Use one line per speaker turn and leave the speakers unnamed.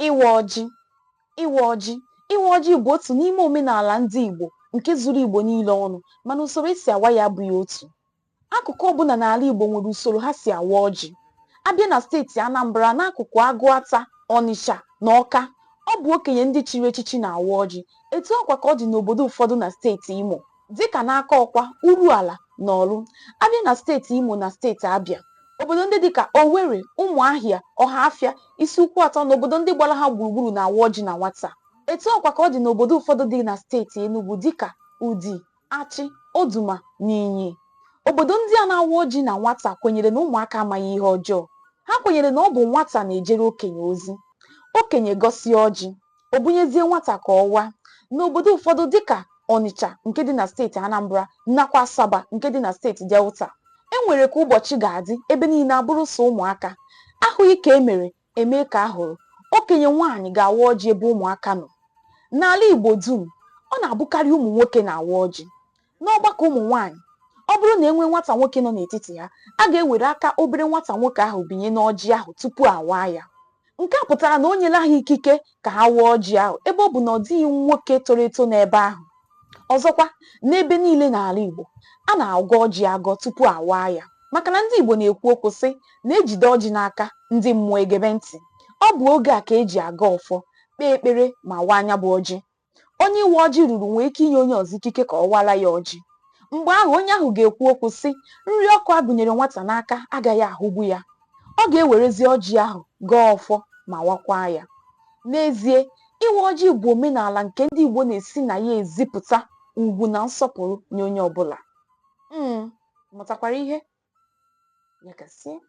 Ịwa ọjị. Ịwa ọjị bụ otu n'ime omenala ndị Igbo nke zuru Igbo niile ọnụ, mana usoro esi awa ya abụghị otu. Akụkụ ọbụla n'ala Igbo nwere usoro ha si awa ọjị. Abịa na steeti Anambra, n'akụkụ Agụata, Ọnịsha na Ọka, ọ bụ okenye ndị chiri echichi na-awa ọjị. Etu ọkwa ka ọ dị n'obodo ụfọdụ na steeti Imo, dịka n'aka Ọkwa, Uruala na Ọlụ. Abịa na steeti Imo na steeti Abịa, obodo ndị dịka Owerri, Ụmụahịa, Ọhafịa, Isiukwu Atọ na obodo ndị gbara ha gburugburu na-awa ọjị na nwata. Etu ọkwa ka ọ dị n'obodo ụfọdụ dị na steeti Enugu dịka Udi, Achị, Oduma na Inyi. Obodo ndị a na-awa ọjị na nwata kwenyere na ụmụaka amaghị ihe ọjọọ. Ha kwenyere na ọ bụ nwata na-ejere okenye ozi. Okenye gọzie ọjị, o bunyezie nwata ka ọ waa. N'obodo ụfọdụ dịka Ọnịcha nke dị na steeti Anambra nakwa Asaba nke dị na steeti Delta, e nwere ka ụbọchị ga-adị ebe niile abụrụ sọ ụmụaka. Ahụghị ka eme ka a hụrụ. Okenye nwaanyị ga-awa ọjị ebe ụmụaka nọ. N'ala Igbo dum, ọ na-abụkarị ụmụ nwoke na-awa ọjị. N'ọgbakọ ụmụ nwaanyị, ọ bụrụ na enwee nwata nwoke nọ n'etiti ha, a ga-ewere aka obere nwata nwoke ahụ binye n'ọjị ahụ tupu awaa ya. Nke a pụtara na o nyela ha ikike ka ha waa ọjị ahụ, ebe ọ bụ na ọ dịghị nwoke toro eto n'ebe ahụ. Ọzọkwa, n'ebe niile n'ala Igbo, a na-agọ ọjị agọ tupu awaa ya, maka na ndị Igbo na-ekwu okwu sị na-ejide ọjị n'aka, ndị mmụọ egebe ntị. Ọ bụ oge a ka eji aga ọfọ, kpee ekpere ma waa anya bụ ọjị. Onye iwe ọjị ruru nwee ike inye onye ọzọ ikike ka ọ wara ya ọjị. Mgbe ahụ onye ahụ ga-ekwu okwu sị nri ọkụ a gụnyere nwata n'aka agaghị ahụgbu ya. Ọ ga-ewerezi ọjị ahụ gaa ọfọ ma wakwaa ya. N'ezie, iwe ọjị bụ omenala nke ndị Igbo na-esi na ya ezipụta ugwu na nsọpụrụ nye onye ọbụla. Mụtakwara ihe? Ya gasịa.